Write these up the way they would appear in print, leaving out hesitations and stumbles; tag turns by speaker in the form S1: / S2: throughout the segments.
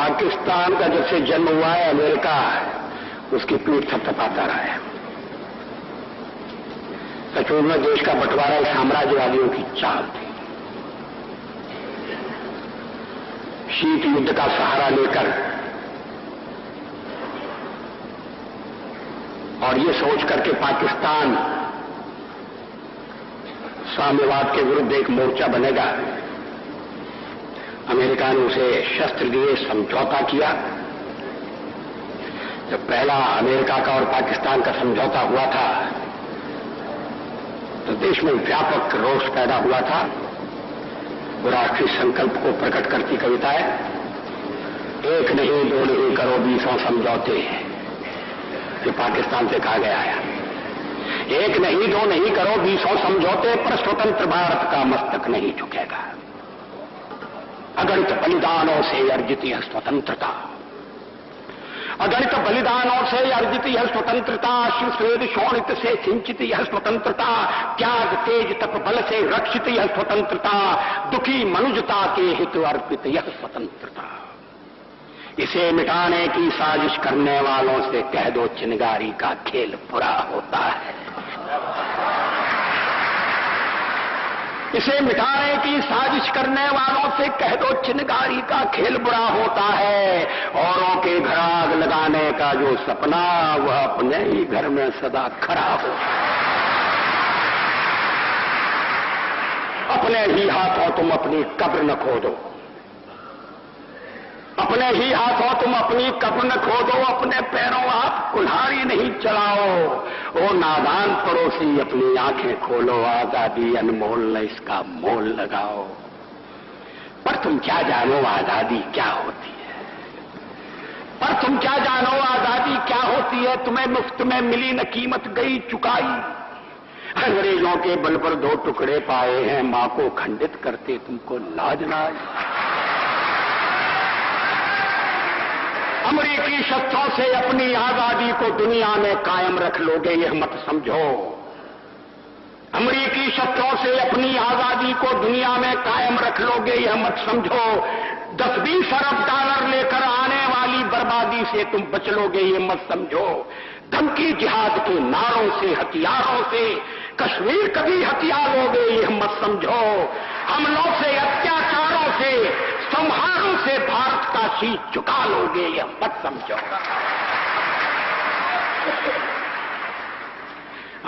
S1: पाकिस्तान का जब से जन्म हुआ है अमेरिका उसकी पीठ थपथपाता रहा है। सचमुच में देश का बंटवारा साम्राज्यवादियों की चाल थी। शीत युद्ध का सहारा लेकर और ये सोच करके पाकिस्तान साम्यवाद के विरुद्ध एक मोर्चा बनेगा, अमेरिका ने उसे शस्त्र दिए, समझौता किया। जब पहला अमेरिका का और पाकिस्तान का समझौता हुआ था तो देश में व्यापक रोष पैदा हुआ था। वो राष्ट्रीय संकल्प को प्रकट करती कविता है, एक नहीं दो नहीं करो 20 समझौते, जो पाकिस्तान से कहा गया है। एक नहीं दो नहीं करो 20 समझौते, पर स्वतंत्र भारत का मस्तक नहीं झुकेगा। अगणित बलिदानों से अर्जित यह स्वतंत्रता, अगणित बलिदानों से अर्जित यह स्वतंत्रता, शिव स्वेद शोणित से सिंचित यह स्वतंत्रता, त्याग तेज तप बल से रक्षित यह स्वतंत्रता, दुखी मनुजता के हित अर्पित यह स्वतंत्रता। इसे मिटाने की साजिश करने वालों से कह दो चिनगारी का खेल बुरा होता है। इसे मिटाने की साजिश करने वालों से कह दो चिनगारी का खेल बुरा होता है। औरों के घर आग लगाने का जो सपना वह अपने ही घर में सदा खड़ा हो। अपने ही हाथों तुम अपनी कब्र न खोदो, अपने ही हाथों तुम अपनी कब्र न खोदो, अपने पैरों आप कुल्हाड़ी नहीं चलाओ। ओ नादान पड़ोसी अपनी आंखें खोलो, आजादी अनमोल न इसका मोल लगाओ। पर तुम क्या जानो आजादी क्या होती है, पर तुम क्या जानो आजादी क्या होती है। तुम्हें मुफ्त में मिली न कीमत गई चुकाई, अंग्रेजों के बल पर 2 टुकड़े पाए हैं, मां को खंडित करते तुमको लाज नाज। अमेरिकी शस्त्रों से अपनी आजादी को दुनिया में कायम रख लोगे यह मत समझो। अमेरिकी शस्त्रों से अपनी आजादी को दुनिया में कायम रख लोगे यह मत समझो। 10-20 अरब डॉलर लेकर आने वाली बर्बादी से तुम बच लोगे ये मत समझो। धमकी जिहाद के नारों से हथियारों से कश्मीर कभी हथिया लोगे यह मत समझो। हमलों से अत्याचारों से संहारों से भारत का शीश झुका लोगे यह मत समझो।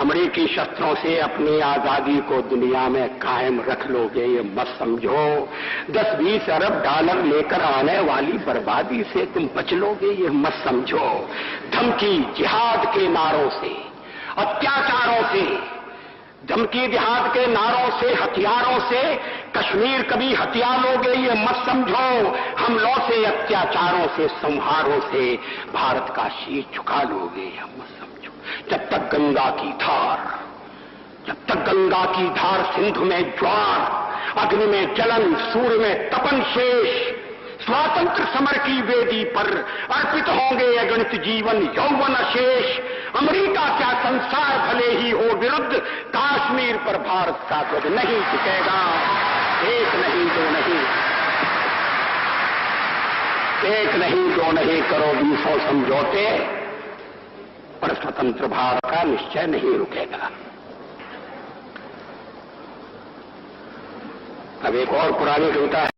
S1: अमेरिकी शस्त्रों से अपनी आजादी को दुनिया में कायम रख लोगे ये मत समझो। 10-20 अरब डॉलर लेकर आने वाली बर्बादी से तुम बच लोगे ये मत समझो। धमकी जिहाद के नारों से अत्याचारों से, धमकी जिहाद के नारों से हथियारों से कश्मीर कभी हथिया लोगे ये मत समझो। हमलों से अत्याचारों से संहारों से भारत का शीश झुका लोगे यह मत समझो। जब तक गंगा की धार, जब तक गंगा की धार सिंधु में ज्वार, अग्नि में जलन सूर्य में तपन शेष, स्वातंत्र समर की वेदी पर अर्पित होंगे अगणित जीवन यौवन अशेष। अमेरिका क्या संसार भले ही हो विरुद्ध, कश्मीर पर भारत का ध्वज नहीं झुकेगा। एक नहीं दो नहीं, एक नहीं दो नहीं करो 20 समझौते, पर स्वतंत्र भारत का निश्चय नहीं रुकेगा। अब एक और पुरानी कविता है।